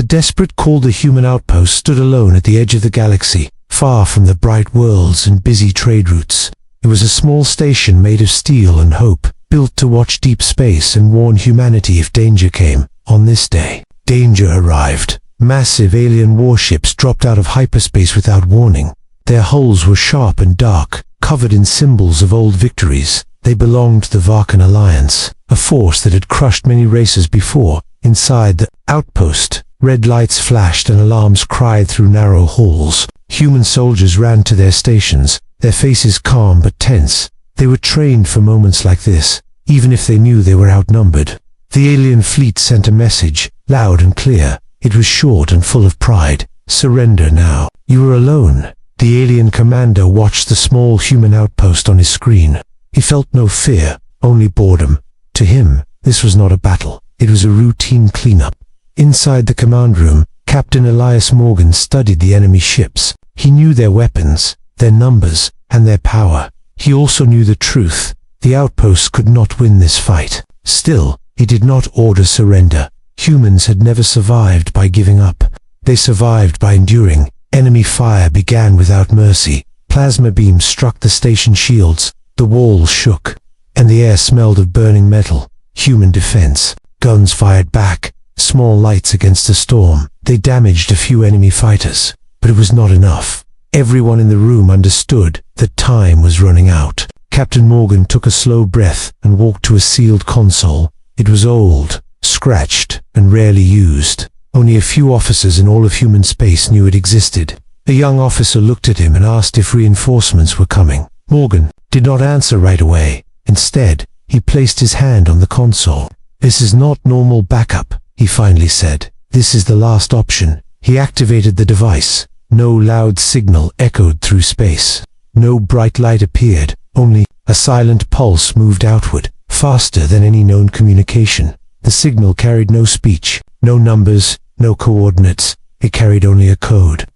desperate call, the human outpost stood alone at the edge of the galaxy, far from the bright worlds and busy trade routes. It was a small station made of steel and hope, built to watch deep space and warn humanity if danger came. On this day, danger arrived. Massive alien warships dropped out of hyperspace without warning. Their hulls were sharp and dark, covered in symbols of old victories. They belonged to the Varkan Alliance, a force that had crushed many races before. Inside the outpost, red lights flashed and alarms cried through narrow halls. Human soldiers ran to their stations, their faces calm but tense. They were trained for moments like this, even if they knew they were outnumbered. The alien fleet sent a message, loud and clear. It was short and full of pride. Surrender now. You are alone. The alien commander watched the small human outpost on his screen. He felt no fear, only boredom. To him, this was not a battle. It was a routine cleanup. Inside the command room, Captain Elias Morgan studied the enemy ships. He knew their weapons, their numbers, and their power. He also knew the truth. The outposts could not win this fight. Still, he did not order surrender. Humans had never survived by giving up. They survived by enduring. Enemy fire began without mercy. Plasma beams struck the station shields. The walls shook, and the air smelled of burning metal. Human defense. Guns fired back, small lights against a storm. They damaged a few enemy fighters, but it was not enough. Everyone in the room understood that time was running out. Captain Morgan took a slow breath and walked to a sealed console. It was old, scratched, and rarely used. Only a few officers in all of human space knew it existed. A young officer looked at him and asked if reinforcements were coming. Morgan did not answer right away. Instead, he placed his hand on the console. "This is not normal backup," he finally said. "This is the last option." He activated the device. No loud signal echoed through space. No bright light appeared. Only a silent pulse moved outward, faster than any known communication. The signal carried no speech, no numbers, no coordinates. It carried only a code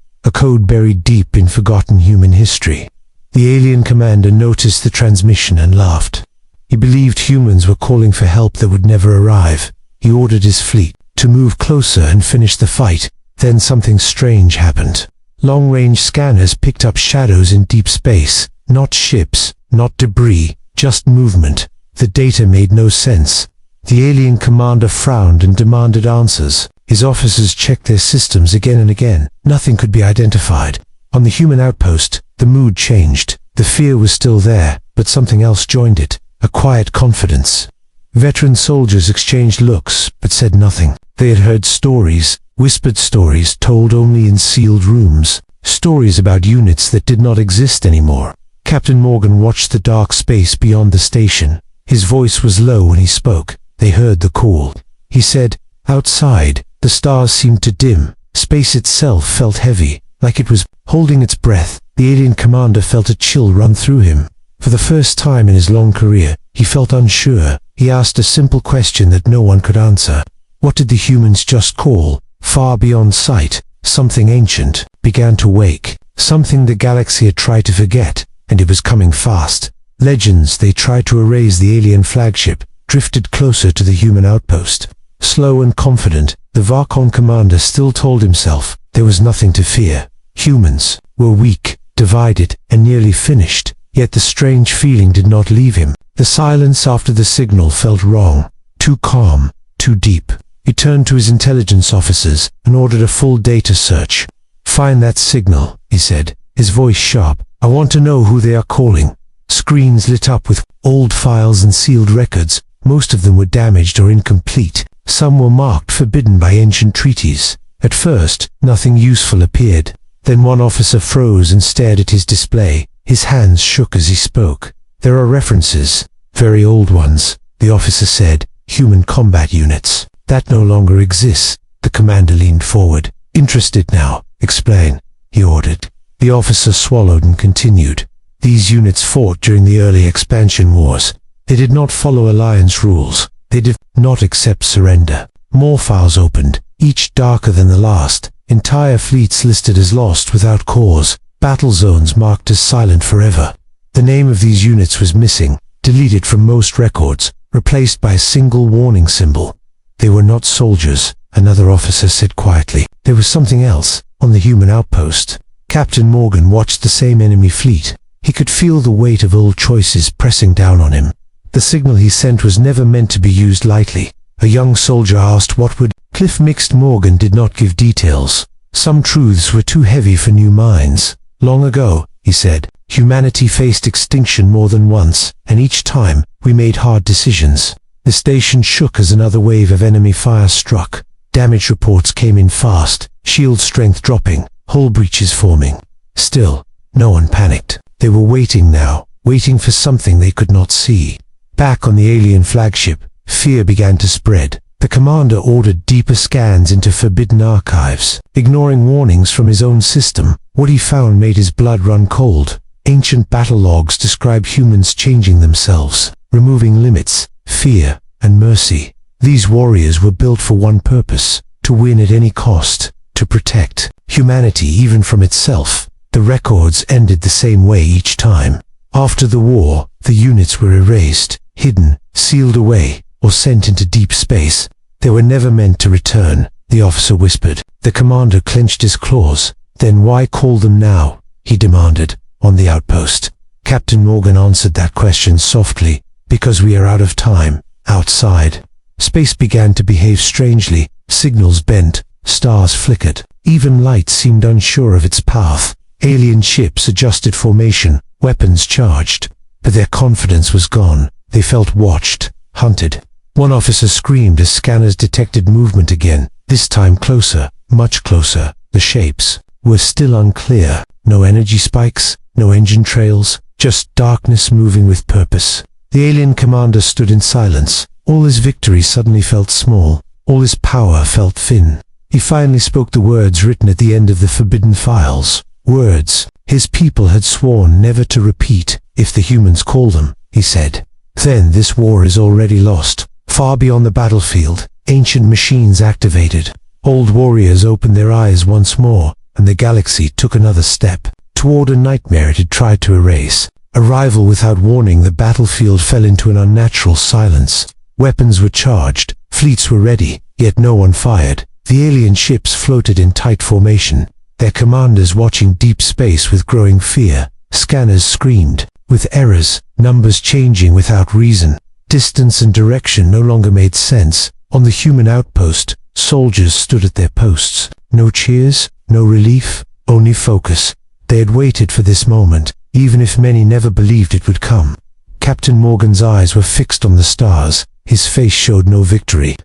buried deep in forgotten human history. The alien commander noticed the transmission and laughed. He believed humans were calling for help that would never arrive. He ordered his fleet to move closer and finish the fight. Then something strange happened. Long-range scanners picked up shadows in deep space. Not ships, not debris, just movement. The data made no sense. The alien commander frowned and demanded answers. His officers checked their systems again and again. Nothing could be identified. On the human outpost, the mood changed. The fear was still there, but something else joined it. A quiet confidence. Veteran soldiers exchanged looks, but said nothing. They had heard stories, whispered stories told only in sealed rooms. Stories about units that did not exist anymore. Captain Morgan watched the dark space beyond the station. His voice was low when he spoke. They heard the call. He said, "Outside, the stars seemed to dim. Space itself felt heavy, like it was holding its breath." The alien commander felt a chill run through him. For the first time in his long career, he felt unsure. He asked a simple question that no one could answer. What did the humans just call? Far beyond sight, something ancient began to wake. Something the galaxy had tried to forget, and it was coming fast. Legends they tried to erase the alien flagship drifted closer to the human outpost. Slow and confident, the Varkan commander still told himself there was nothing to fear. Humans were weak, divided, and nearly finished. Yet the strange feeling did not leave him. The silence after the signal felt wrong, too calm, too deep. He turned to his intelligence officers and ordered a full data search. "Find that signal," he said, his voice sharp. "I want to know who they are calling." Screens lit up with old files and sealed records. Most of them were damaged or incomplete. Some were marked forbidden by ancient treaties. At first, nothing useful appeared. Then one officer froze and stared at his display. His hands shook as he spoke. "There are references, very old ones," the officer said. "Human combat units. That no longer exists." The commander leaned forward. "Interested now? Explain," he ordered. The officer swallowed and continued. "These units fought during the early expansion wars. They did not follow Alliance rules. They did not accept surrender." More files opened, each darker than the last. Entire fleets listed as lost without cause. Battle zones marked as silent forever. The name of these units was missing, deleted from most records, replaced by a single warning symbol. They were not soldiers. another officer said quietly. There was something else on the human outpost. Captain Morgan watched the same enemy fleet. He could feel the weight of old choices pressing down on him. The signal he sent was never meant to be used lightly. A young soldier asked what would. Cliff mixed. Morgan did not give details. Some truths were too heavy for new minds. Long ago, he said, humanity faced extinction more than once, and each time, we made hard decisions. The station shook as another wave of enemy fire struck. Damage reports came in fast, shield strength dropping, hull breaches forming. Still, no one panicked. They were waiting now, waiting for something they could not see. Back on the alien flagship, fear began to spread. The commander ordered deeper scans into forbidden archives. Ignoring warnings from his own system, what he found made his blood run cold. Ancient battle logs describe humans changing themselves, removing limits, fear, and mercy. These warriors were built for one purpose: to win at any cost, to protect humanity even from itself. The records ended the same way each time. After the war, the units were erased, hidden, sealed away, or sent into deep space. They were never meant to return, the officer whispered. The commander clenched his claws. Then why call them now? He demanded. On the outpost. Captain Morgan answered that question softly. Because we are out of time. Outside. Space began to behave strangely. Signals bent. Stars flickered. Even light seemed unsure of its path. Alien ships adjusted formation. Weapons charged. But their confidence was gone. They felt watched, hunted. One officer screamed as scanners detected movement again. This time closer, much closer. The shapes were still unclear. No energy spikes, no engine trails, just darkness moving with purpose. The alien commander stood in silence. All his victory suddenly felt small. All his power felt thin. He finally spoke the words written at the end of the forbidden files. Words his people had sworn never to repeat, if the humans call them, he said. Then this war is already lost. Far beyond the battlefield, ancient machines activated. Old warriors opened their eyes once more, and the galaxy took another step toward a nightmare it had tried to erase. Arrival without warning, the battlefield fell into an unnatural silence. Weapons were charged, fleets were ready, yet no one fired. The alien ships floated in tight formation, their commanders watching deep space with growing fear. Scanners screamed, with errors, numbers changing without reason. Distance and direction no longer made sense. On the human outpost, soldiers stood at their posts. No cheers, no relief, only focus. They had waited for this moment, even if many never believed it would come. Captain Morgan's eyes were fixed on the stars. His face showed no victory.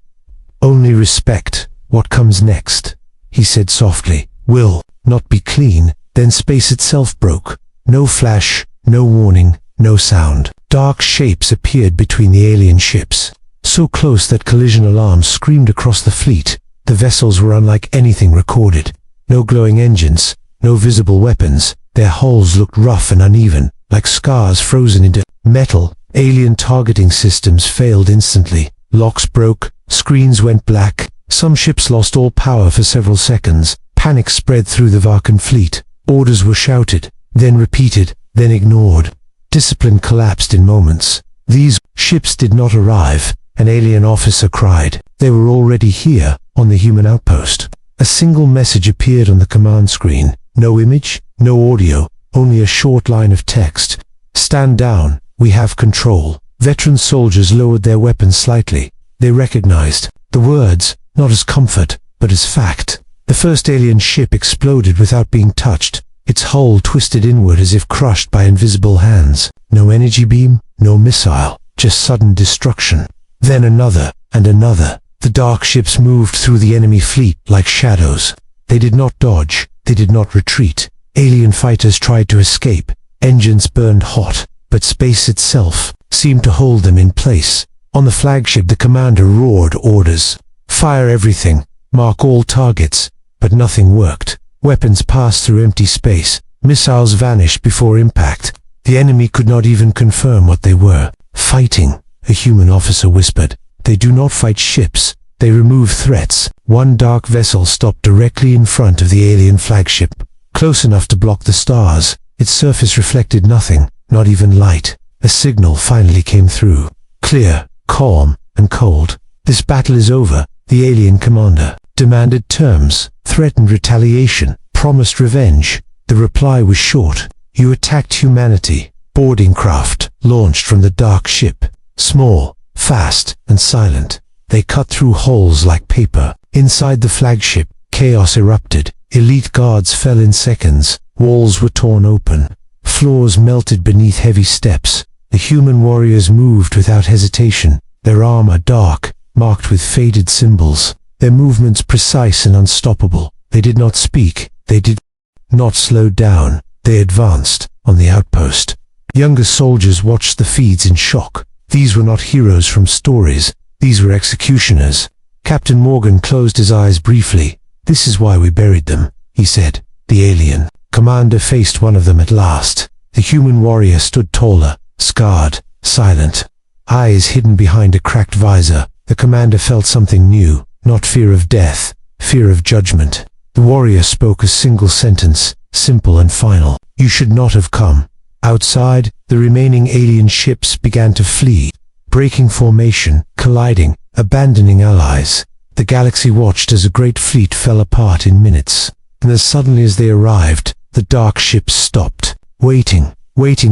Only respect. What comes next? He said softly. Will not be clean. Then space itself broke. No flash, no warning, no sound. Dark shapes appeared between the alien ships, so close that collision alarms screamed across the fleet. The vessels were unlike anything recorded. No glowing engines, no visible weapons. Their hulls looked rough and uneven, like scars frozen into metal. Alien targeting systems failed instantly. Locks broke, screens went black. Some ships lost all power for several seconds. Panic spread through the Varkan fleet. Orders were shouted, then repeated, then ignored. Discipline collapsed in moments. These ships did not arrive, an alien officer cried. They were already here, on the human outpost. A single message appeared on the command screen. No image, no audio, only a short line of text. Stand down, we have control. Veteran soldiers lowered their weapons slightly. They recognized the words, not as comfort, but as fact. The first alien ship exploded without being touched. Its hull twisted inward as if crushed by invisible hands. No energy beam, no missile, just sudden destruction. Then another, and another. The dark ships moved through the enemy fleet like shadows. They did not dodge, they did not retreat. Alien fighters tried to escape. Engines burned hot, but space itself seemed to hold them in place. On the flagship, the commander roared orders. Fire everything, mark all targets, but nothing worked. Weapons passed through empty space. Missiles vanished before impact. The enemy could not even confirm what they were. Fighting, a human officer whispered. They do not fight ships. They remove threats. One dark vessel stopped directly in front of the alien flagship, close enough to block the stars. Its surface reflected nothing, not even light. A signal finally came through. Clear, calm, and cold. This battle is over. The alien commander demanded terms, threatened retaliation, promised revenge. The reply was short. You attacked humanity. Boarding craft launched from the dark ship. Small, fast, and silent. They cut through holes like paper. Inside the flagship, chaos erupted. Elite guards fell in seconds. Walls were torn open. Floors melted beneath heavy steps. The human warriors moved without hesitation, their armor dark, marked with faded symbols, their movements precise and unstoppable. They did not speak. They did not slow down. They advanced on the outpost. Younger soldiers watched the feeds in shock. These were not heroes from stories. These were executioners. Captain Morgan closed his eyes briefly. This is why we buried them, he said. The alien commander faced one of them at last. The human warrior stood taller, scarred, silent, eyes hidden behind a cracked visor. The commander felt something new, not fear of death, fear of judgment. The warrior spoke a single sentence, simple and final. You should not have come. Outside, the remaining alien ships began to flee, breaking formation, colliding, abandoning allies. The galaxy watched as a great fleet fell apart in minutes. And as suddenly as they arrived, the dark ships stopped, waiting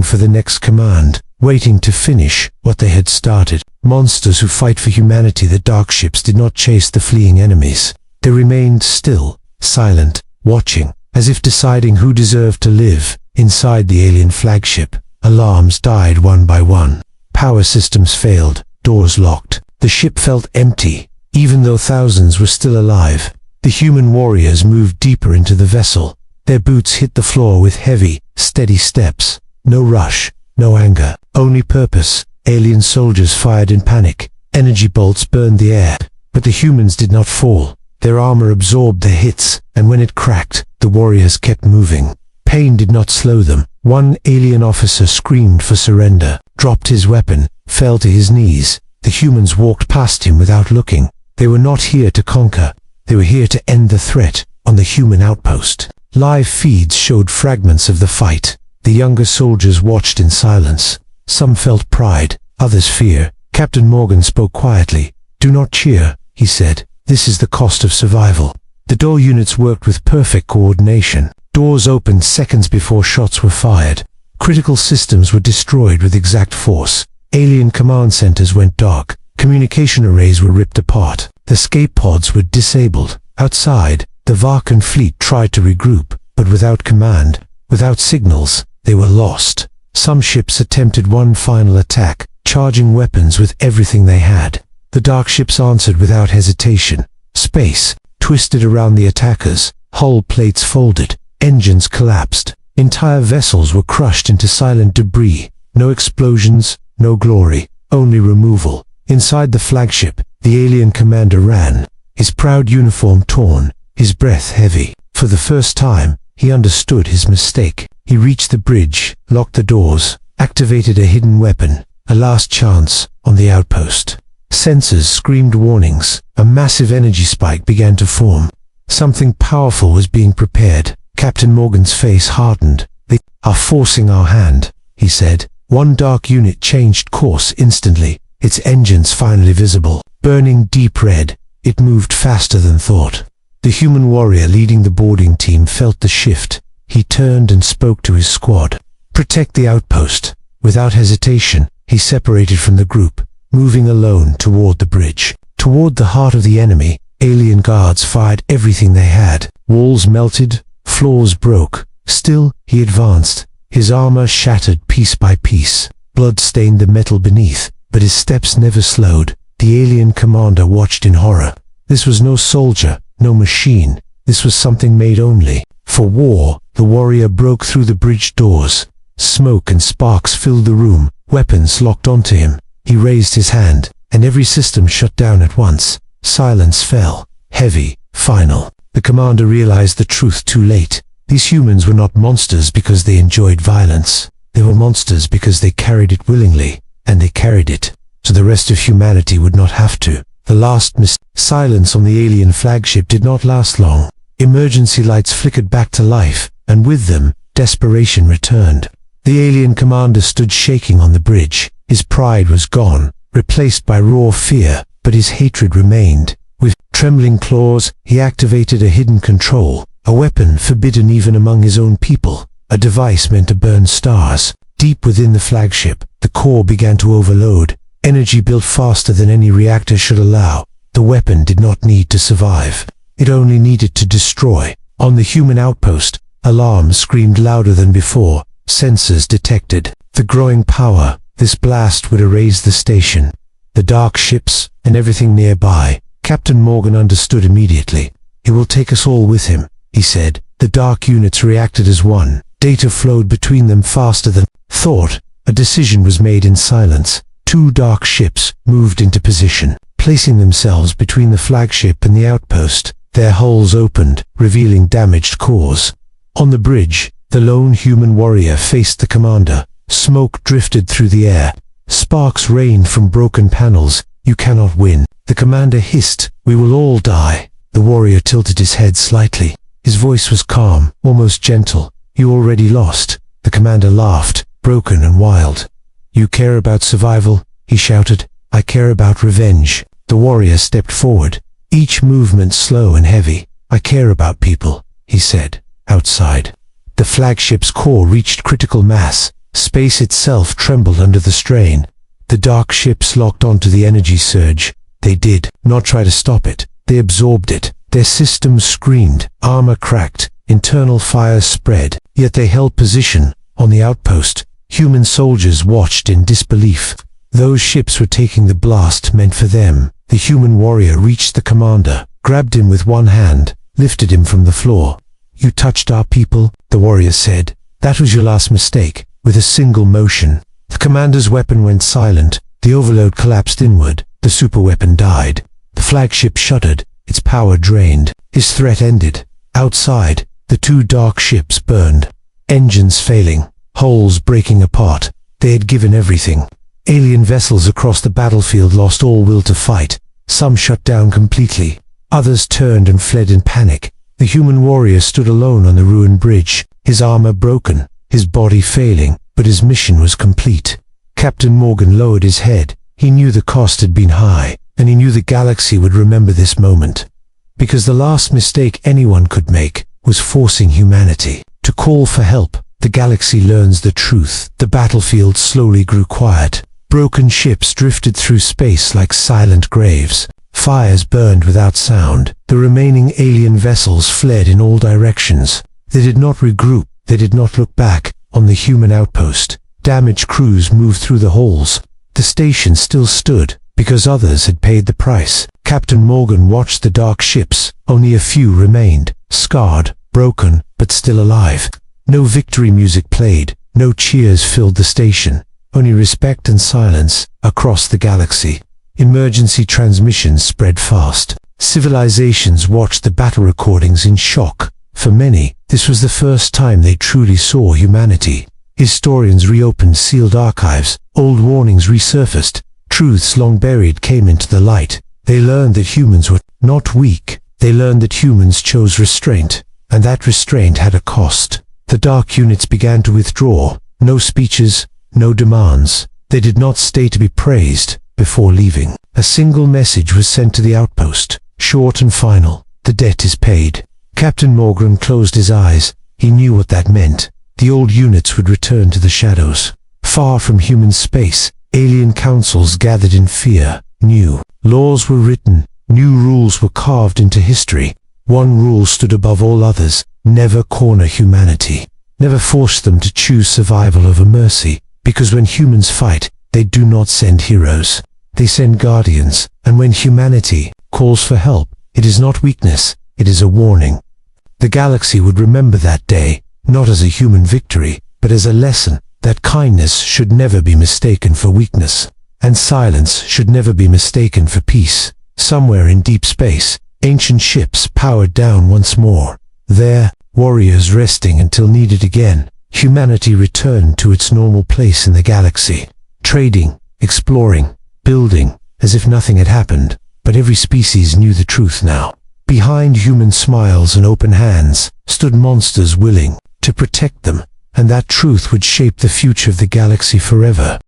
for the next command, waiting to finish what they had started. Monsters who fight for humanity, the dark ships did not chase the fleeing enemies. They remained still, silent, watching, as if deciding who deserved to live. Inside the alien flagship, alarms died one by one. Power systems failed, doors locked. The ship felt empty, even though thousands were still alive. The human warriors moved deeper into the vessel. Their boots hit the floor with heavy, steady steps. No rush, no anger, only purpose. Alien soldiers fired in panic. Energy bolts burned the air, but the humans did not fall. Their armor absorbed their hits, and when it cracked, the warriors kept moving. Pain did not slow them. One alien officer screamed for surrender, dropped his weapon, fell to his knees. The humans walked past him without looking. They were not here to conquer. They were here to end the threat on the human outpost. Live feeds showed fragments of the fight. The younger soldiers watched in silence. Some felt pride, others fear. Captain Morgan spoke quietly. Do not cheer, he said. This is the cost of survival. The door units worked with perfect coordination. Doors opened seconds before shots were fired. Critical systems were destroyed with exact force. Alien command centers went dark. Communication arrays were ripped apart. The escape pods were disabled. Outside, the Varkan fleet tried to regroup, but without command, without signals, they were lost. Some ships attempted one final attack, charging weapons with everything they had. The dark ships answered without hesitation. Space twisted around the attackers. Hull plates folded. Engines collapsed. Entire vessels were crushed into silent debris. No explosions, no glory, only removal. Inside the flagship, the alien commander ran, his proud uniform torn, his breath heavy. For the first time, he understood his mistake. He reached the bridge, locked the doors, activated a hidden weapon, a last chance on the outpost. Sensors screamed warnings. A massive energy spike began to form. Something powerful was being prepared. Captain Morgan's face hardened. They are forcing our hand, he said. One dark unit changed course instantly, its engines finally visible. Burning deep red, it moved faster than thought. The human warrior leading the boarding team felt the shift. He turned and spoke to his squad. Protect the outpost. Without hesitation, he separated from the group, moving alone toward the bridge. Toward the heart of the enemy, alien guards fired everything they had. Walls melted, floors broke. Still, he advanced. His armor shattered piece by piece. Blood stained the metal beneath, but his steps never slowed. The alien commander watched in horror. This was no soldier, no machine. This was something made only for war. The warrior broke through the bridge doors. Smoke and sparks filled the room. Weapons locked onto him. He raised his hand, and every system shut down at once. Silence fell, heavy, final. The commander realized the truth too late. These humans were not monsters because they enjoyed violence. They were monsters because they carried it willingly, and they carried it, so the rest of humanity would not have to. The last silence on the alien flagship did not last long. Emergency lights flickered back to life, and with them, desperation returned. The alien commander stood shaking on the bridge. His pride was gone, replaced by raw fear, but his hatred remained. With trembling claws, he activated a hidden control, a weapon forbidden even among his own people, a device meant to burn stars. Deep within the flagship, the core began to overload. Energy built faster than any reactor should allow. The weapon did not need to survive. It only needed to destroy. On the human outpost, alarms screamed louder than before. Sensors detected the growing power. This blast would erase the station, the dark ships, and everything nearby. Captain Morgan understood immediately. "He will take us all with him," he said. The dark units reacted as one. Data flowed between them faster than thought. A decision was made in silence. 2 dark ships moved into position, placing themselves between the flagship and the outpost. Their hulls opened, revealing damaged cores. On the bridge, the lone human warrior faced the commander. Smoke drifted through the air. Sparks rained from broken panels. "You cannot win." The commander hissed, "We will all die." The warrior tilted his head slightly. His voice was calm, almost gentle. "You already lost." The commander laughed, broken and wild. "You care about survival?" he shouted. "I care about revenge." The warrior stepped forward, each movement slow and heavy. "I care about people," he said. Outside, the flagship's core reached critical mass. Space itself trembled under the strain. The dark ships locked onto the energy surge. They did not try to stop it. They absorbed it. Their systems screamed. Armor cracked. Internal fires spread. Yet they held position. On the outpost, human soldiers watched in disbelief. Those ships were taking the blast meant for them. The human warrior reached the commander, grabbed him with one hand, lifted him from the floor. "You touched our people," the warrior said. "That was your last mistake." With a single motion, the commander's weapon went silent. The overload collapsed inward. The superweapon died. The flagship shuddered, its power drained. His threat ended. Outside, the 2 dark ships burned. Engines failing, hulls breaking apart. They had given everything. Alien vessels across the battlefield lost all will to fight. Some shut down completely. Others turned and fled in panic. The human warrior stood alone on the ruined bridge, his armor broken, his body failing, but his mission was complete. Captain Morgan lowered his head. He knew the cost had been high, and he knew the galaxy would remember this moment. Because the last mistake anyone could make was forcing humanity to call for help. The galaxy learns the truth. The battlefield slowly grew quiet. Broken ships drifted through space like silent graves. Fires burned without sound. The remaining alien vessels fled in all directions. They did not regroup. They did not look back. On the human outpost, damaged crews moved through the halls. The station still stood, because others had paid the price. Captain Morgan watched the dark ships. Only a few remained, scarred, broken, but still alive. No victory music played. No cheers filled the station. Only respect and silence across the galaxy. Emergency transmissions spread fast. Civilizations watched the battle recordings in shock. For many, this was the first time they truly saw humanity. Historians reopened sealed archives. Old warnings resurfaced. Truths long buried came into the light. They learned that humans were not weak. They learned that humans chose restraint, and that restraint had a cost. The dark units began to withdraw. No speeches, no demands. They did not stay to be praised before leaving. A single message was sent to the outpost, short and final. "The debt is paid." Captain Morgan closed his eyes. He knew what that meant. The old units would return to the shadows. Far from human space, alien councils gathered in fear. New laws were written. New rules were carved into history. One rule stood above all others: never corner humanity. Never force them to choose survival over mercy. Because when humans fight, they do not send heroes. They send guardians. And when humanity calls for help, it is not weakness, it is a warning. The galaxy would remember that day, not as a human victory, but as a lesson that kindness should never be mistaken for weakness, and silence should never be mistaken for peace. Somewhere in deep space, ancient ships powered down once more. There, warriors resting until needed again. Humanity returned to its normal place in the galaxy, trading, exploring, building, as if nothing had happened. But every species knew the truth now. Behind human smiles and open hands stood monsters willing to protect them, and that truth would shape the future of the galaxy forever.